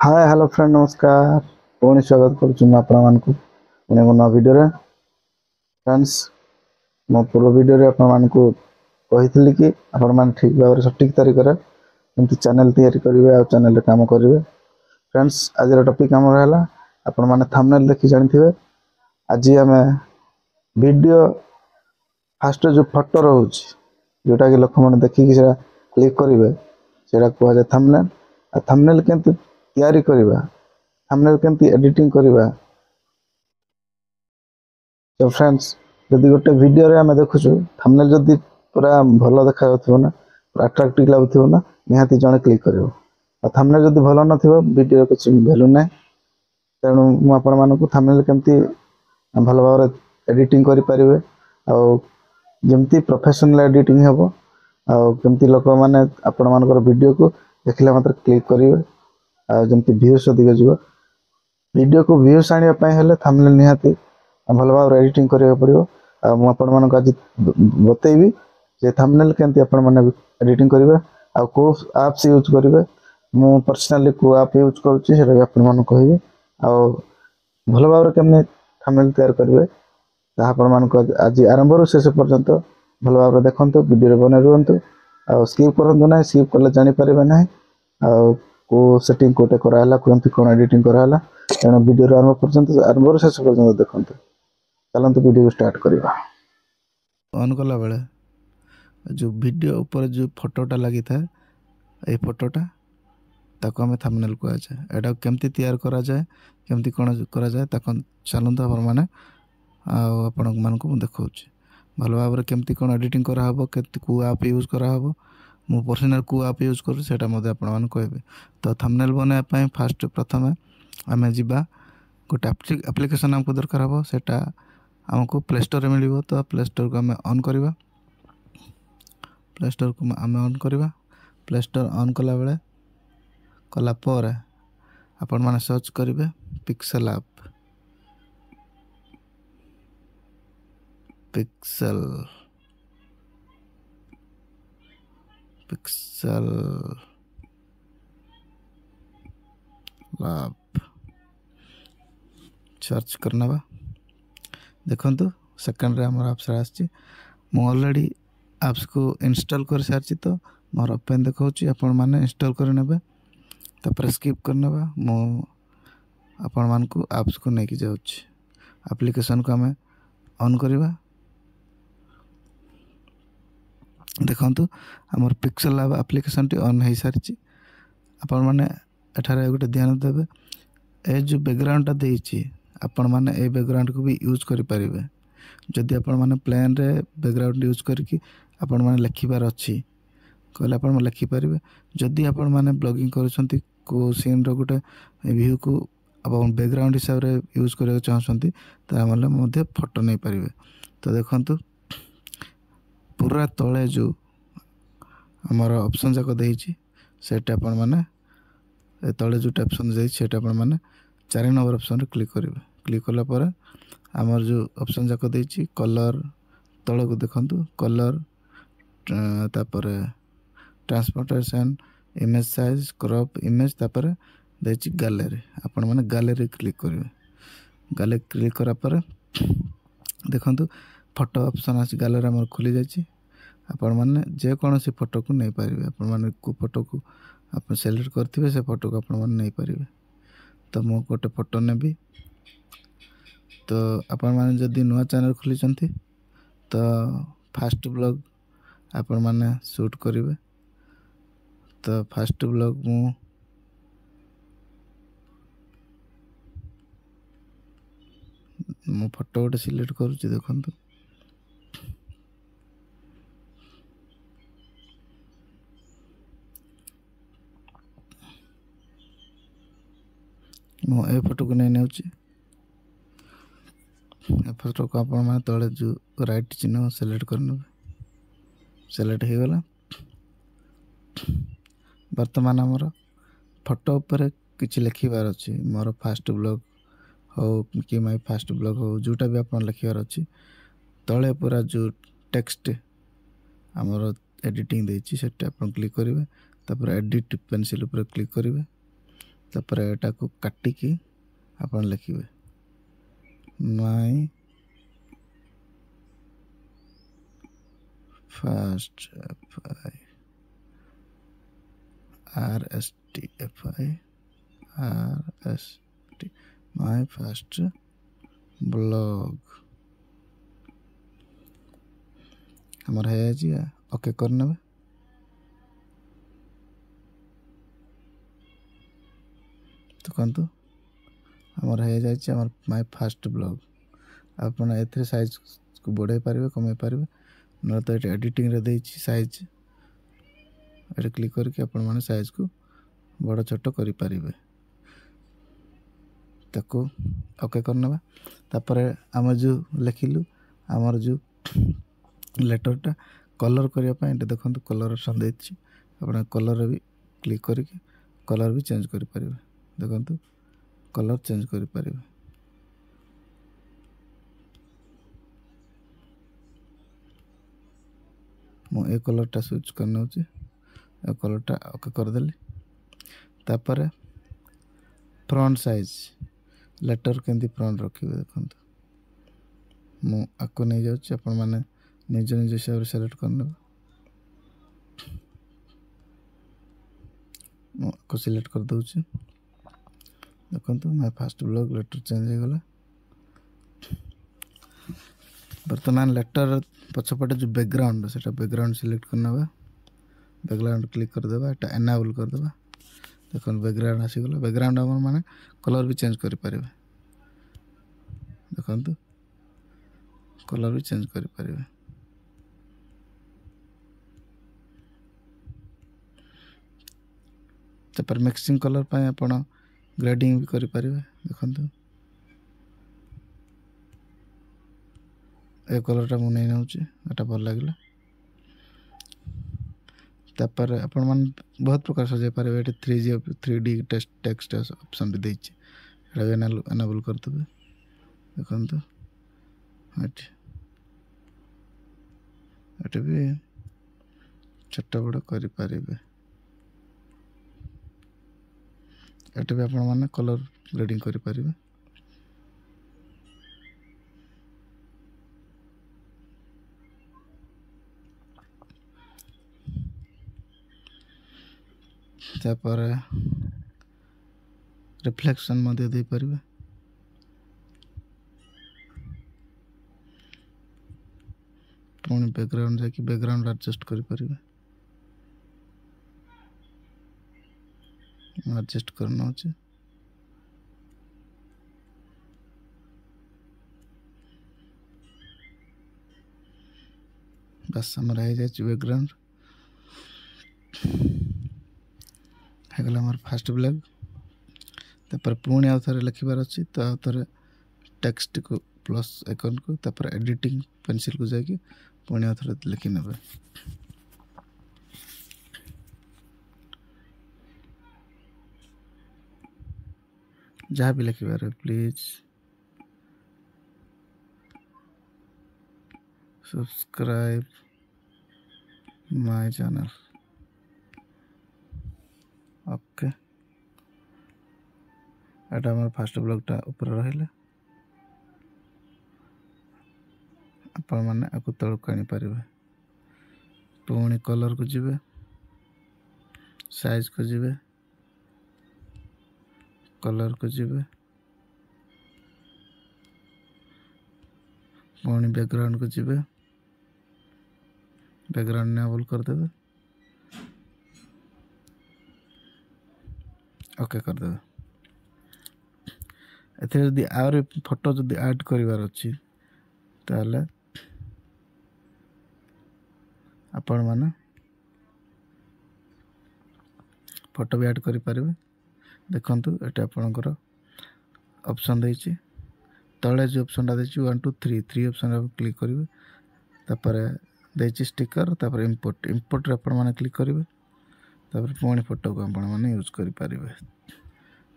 Hi hello friend नमस्कार पुणी स्वागत करुँ आपको पुणी मो भिडियो फ्रेंड्स मो पूर्व भिडियो आपण कही कि आपण ठीक भाव सठिक तरीके एमती चैनल तैयारी करेंगे आ चैनल काम करेंगे। फ्रेंड्स आज टॉपिक आम है आपण मैंने थंबनेल देखि जानी आज आम वीडियो फास्ट जो फोटो रोचे जोटा कि लोक मैंने देखिक क्लिक करेंगे से कहुए थंबनेल। आ थंबनेल केमती तैयारी करवा थंबनेल केमती एडिटिंग करवा। तो फ्रेंड्स जदि गोटे वीडियो रे आम देखु थंबनेल जदि पूरा भल देखा ना पूरा अट्राक्टिव लगुव ना निहाती जड़े क्लिक कर थंबनेल जदि भल न वीडियो किसी वैल्यू ना। तेणु मुझे थंबनेल केमती भल भाव एडिटिंग करें आमती प्रोफेशनल एडिटिंग हम आमती लोक मैंने आपण मान वीडियो को देखला मात्र क्लिक करेंगे जमती व्यूज अधिक जीव वीडियो को व्यूज आने थंबनेल निहाती भल भाव एडिटिंग करा पड़ो। मुझे आज बतेबी जे थंबनेल केमती आपण मैंने एडिटिंग करेंगे आ को एप्स यूज करेंगे मु पर्सनली को ऐप यूज करुँचा भी कहि आ भल भाव केमती थंबनेल तैयार करेंगे आपण आज आरंभ रू शेष पर्यंत भल भाव देखु वीडियो बने रुहतु आ स्किप करूँ ना स्किप कले जापर ना आ को सेटिंग कोटे कराला कोमती कौन एडिटिंग कराला तेणु वीडियो आरंभ पर्यंत आरंभ रू शेष पर्यंत देखु। चलते वीडियो स्टार्ट करवा ऑन कला बेले जो वीडियो ऊपर जो फोटोटा लगी था ये फोटोटा ताको हमें थंबनेल कह जाए एटा केमती तैयार करा जाए केमती कौन करा जाए ताको चलते आप मैंने आपण मानक देखा भल भाव केमती कौन एडिटिंग कराहब को ऐप यूज कराहब मो पर्सनल को ऐप यूज करूँ से आपण कहबे। तो थंबनेल बनाया फास्ट प्रथम आम जा गोटे एप्लिकेशन आमको दरकार हम सेटा आमको प्ले स्टोर में मिल। तो प्ले स्टोर को आम ऑन करवा प्ले स्टोर को आम ऑन करवा प्ले स्टोर ऑन कला बेले कलापर आपण मैंने सर्च करेंगे pixel app pixel pixel app search करना बा देखु सेकेंड रे आम एप्स आसी ऑलरेडी एप्स को इंस्टॉल कर सारी तो मोर ओपन देखा आपण मैंने इंस्टॉल कर नेबे तापर स्किप करने मो आपण मान को एप्स को लेकिन जाऊँ एप्लिकेशन को आम ऑन करवा देखु आमर pixel app application T on हो सारी आपण मैंने एठारे गोटे ध्यान देवे ए जो बैकग्राउंडटा देती आपण मैंने ए बैकग्राउंड को भी यूज करें जदि आपण मैंने प्लेन रे बैकग्राउंड यूज करके आपण मैंने लिखबार अच्छी कहले आपण लिखिपारे जदि आपण मैंने ब्लॉगिंग करुँच को सीन रो गोटे व्यू को आप बैकग्राउंड हिसाब से यूज करने चाहते तो फोटो नहीं पारे। तो देखु पूरा तले जो आमर ऑप्शन जाक देती सेटा आपण मैंने तले जो ऑप्शन देती मैंने 4 नंबर ऑप्शन रे क्लिक करेंगे क्लिक कला पर आमर जो ऑप्शन जाक देती कलर तले को देखु कलर तापर transportation image size crop image तापर देती गैलरी आपण मैंने गैलरी क्लिक करेंगे गैलरी क्लिक करा पर देखु फोटो ऑप्शन आसी गैलरी आम खुली जाइए आपण मैंने जेकोसी फोटो को नहीं पारे आपण मैंने को फोटो को आप सिलेक्ट करेंगे से फोटो को आपण मैंने नहीं पारे। तो मु गोटे फोटो नेबी तो आपण मैंने जदि नुआ चैनल खोली तो फास्ट ब्लॉग आपण मैंने शूट करेंगे। तो फास्ट ब्लॉग मु फोटो गोटे सिलेक्ट करुँच देखु मु ए फोटो को नहीं नेउची ए फोटो को आपण मैंने तले जो राइट चिन्ह सिलेक्ट करने सिलेक्ट हो गला। वर्तमान आमर फोटो पर किसी लिखबार अच्छी मोर फास्ट ब्लॉग हो कि माय फास्ट ब्लॉग हो जोटा भी आप लिखबार अच्छी तले पूरा जो टेक्स्ट आमर एडिटिंग देती से क्लिक करेंगे तापर एडिट पेंसिल पर क्लिक करेंगे तापर एटा को काटिकी आपण लिखिबे my first FI RST my first blog हमर है जी ओके करने तो कहतु हमर है जाइए हमर माय फर्स्ट ब्लॉग आपन एथरे साइज को बढ़ाई पारे कमाई पारे न तो ये एडिटिंग रे देछि साइज ये क्लिक करके आपण माने साइज को बड़ छोट करि पारिबे ताको ओके करनबा तापर हम जो लिखिलु हमर जो लेटर टा कलर करिया पय एटा देखंतु कलर ऑप्शन देछि आपण कलर भी क्लिक करके कलर भी चेंज करि पारिबे देखंतु कलर चेंज करि पारिबे मो ए कलर टा स्विच करना होची ए कलर टा ओके कर देली तापर फ्रंट साइज लेटर केंदी फ्रंट रखिबे देखंतु मो आको नै जाउची आपण माने निज निज हिसाब से सेलेक्ट करने मो को सिलेक्ट कर दउची देखंतु my first blog letter change हो गला वर्तमान लेटर पछपटे जो बैकग्राउंड सेटा बैकग्राउंड सिलेक्ट करना बा बैकग्राउंड क्लिक कर देबा एटा एनेबल कर देबा देखन बैकग्राउंड आसी गला बैकग्राउंड हमर माने कलर भी चेंज करि पारिबे देखंतु कलर भी चेंज करि पारिबे तापर मिक्सिंग कलर पाए आपण ग्रेडिंग भी करि पारिबे देखंतु ए कलर टा मुनै नउची एटा भल लागला तापर आपण मन बहुत प्रकार सजाई पारे एटे 3D टेक्स्ट ऑप्शन भी देछि एटा एनेबल कर देबे देखंतु एटे भी छोटा बड़ करि पारिबे एटे भी आपण माने कलर ग्रेडिंग करि पारिबे तापर रिफ्लेक्शन मध्य दे पारिबे पुणी बैकग्राउंड जाकि बैकग्राउंड एडजस्ट करि पारिबे एडजस्ट करना होचे बस हमरा है जाय बैकग्राउंड है हमार फास्ट ब्लॉग तापर पुणी आउ थे लिखबार अच्छी तो आउ थे टेक्स्ट को प्लस आइकन को तापर एडिटिंग पेंसिल को जाकि पुणी आउ थे लिखि नेबे जहाँ भी लिखबार please subscribe my channel okay एटा हमर फर्स्ट ब्लॉग टा ऊपर रहिले आपण माने आकु तळ कानी पारिबे पुणी कलर को जिबे साइज को जिबे कलर को जिबे पुणी बैकग्राउंड को जिबे बैकग्राउंड एनेबल कर देबे ओके कर देबे एथे जदि आर फोटो जदि ऐड करिवार अछि ताले आपण माने फोटो भी ऐड करि पारिबे देखंतु एटा आपनकर ऑप्शन देछि तळे जो ऑप्शन दा देछि 1 2 3 3 ऑप्शन रे क्लिक करिवे तापर देछि स्टिकर तापर इंपोर्ट रे आपण माने क्लिक करिवे तापर पुणी फोटो को आपण माने यूज करि पारिबे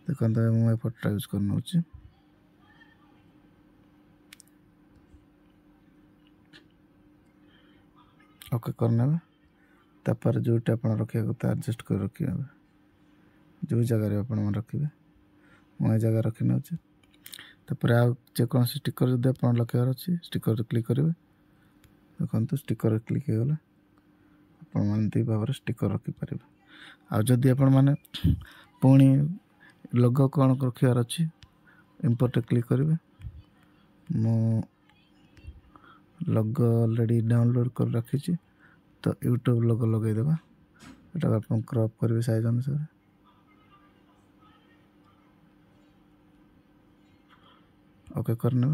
देखंतु मो फोटो यूज करनो अछि ओके करना तापर जोटा आपण रखिया को एडजस्ट कर रखिया जो जगह आपण मैंने रखिए मुझे जगह रखी नौचे तापर आ जेकोसी स्टिकर जब आप लखेबार अच्छे स्टिकर क्लिक करेंगे देखो स्टिकर क्लिक हो गला आपण मैंने भाव स्टिकर रखिपारे आदि आपण मैंने पुणी लोगो कौन रखार अच्छी इंपोर्ट क्लिक करेंगे मु लोगो ऑलरेडी डाउनलोड कर रखी तो यूट्यूब लोगो लगेदेवा एटा आप क्रॉप करेंगे साइज अनुसार ओके करने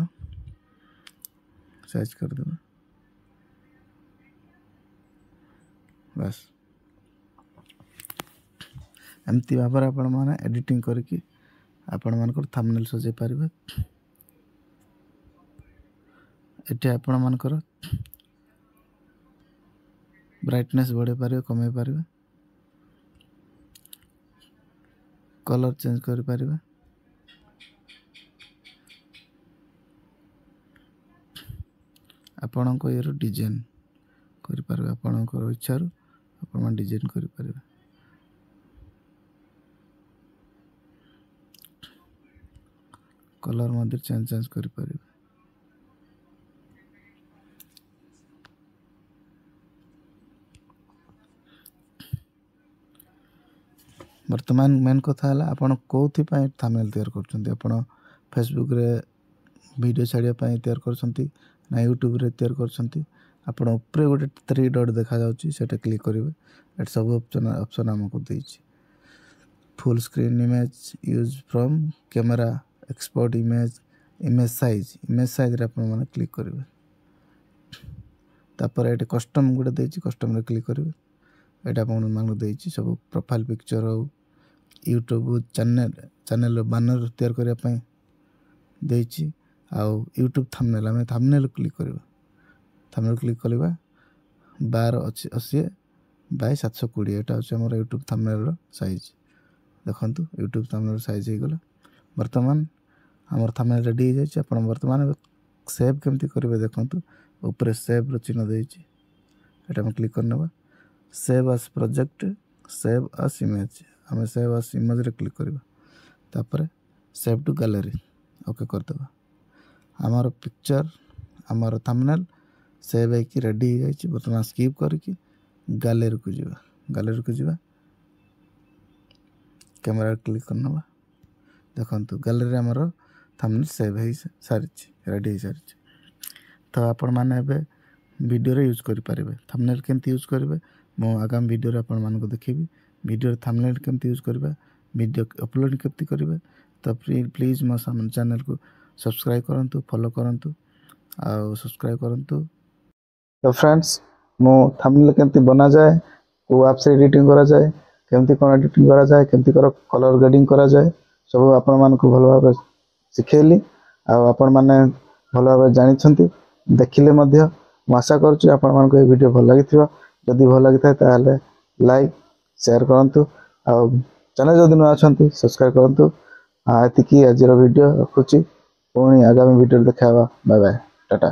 साइज करदे बस एमती भाव आपण मैंने एडिटिंग करके आपण मानकर थंबनेल सजे पारिबे एटे आपण मानकर ब्राइटनेस बढ़े पारिबे कमे पारिबे कलर चेंज कर पारिबे आपण को ये डिजाइन कर पारिबे आपण को इच्छा रो आपण डिजाइन कर पारिबे कलर मध्य चेंज कर पारिबे वर्तमान मेन कथा है आपण कौथि थंबनेल तैयार करछंती आपण फेसबुक रे वीडियो छाड़िया तैयार करछंती ना यूट्यूब रे तैयार करछंती आपण ऊपर गोटे 3 डॉट देखा जाउची सेटा क्लिक करिवे एट सब ऑप्शन हमको देछि full screen image use from camera export image size रे आपण माने क्लिक करिवे तापर एट कस्टम गुटे देछि कस्टम रे क्लिक करिवे एटा आपण माने देछि सब प्रोफाइल पिक्चर हो यूट्यूब चैनल बैनर तैयार करिया पई देछि आउ यूट्यूब थंबनेल हमें थंबनेल क्लिक करिवा थंबनेल क्लिक करवा 1280 बाय 720 एटा होछि हमर यूट्यूब थंबनेल रो साइज देखंतु यूट्यूब थंबनेल साइज हे गला वर्तमान हमर थंबनेल रेडी हो जाय आपण वर्तमान सेव केमती करिवे देखंतु ऊपर सेव रो चिन्ह देछि एटा हम क्लिक करनबा save as project save as image हमें सेव एज इमेज रे क्लिक करबा तापर सेव टू गैलरी ओके कर देबा हमार पिक्चर हमार थंबनेल सेव है कि रेडी हो जाय बर्तमान स्किप करके गैलरी को जीवा कैमरा क्लिक करनबा देखंतु गैलरी हमर थंबनेल सेव है सारी रेडी हो सारी तो आपण माने एबे वीडियो रे यूज करि पारिबे थंबनेल केमती यूज करिवे मो आगाम वीडियो रे आपण मानको देखिबी वीडियो रे थंबनेल केमती यूज करिवे वीडियो अपलोड केमती करिवे तो प्लीज मो चैनल को सब्सक्राइब करंतु फॉलो करंतु आ सब्सक्राइब करंतु तो फ्रेंड्स मो थंबनेल केमती बना जाए को ऐप से एडिटिंग करा जाए केमती कोन एडिटिंग करा जाए केमती कलर ग्रेडिंग करा जाए सब आपण मानको भलो भाबे सिखेली आ आपण माने भलो भाबे जानि छंती देखिले मध्य आशा करूँ आपण मानको ए वीडियो भल लागिथिबा जदि भल लागिथाय ताले लाइक शेयर करंतु आ चैनल जदि न अछंती सब्सक्राइब करंतु आ एतिकी आजिर वीडियो रखुची पुणी आगामी वीडियो देखाबा बाय बाय टाटा।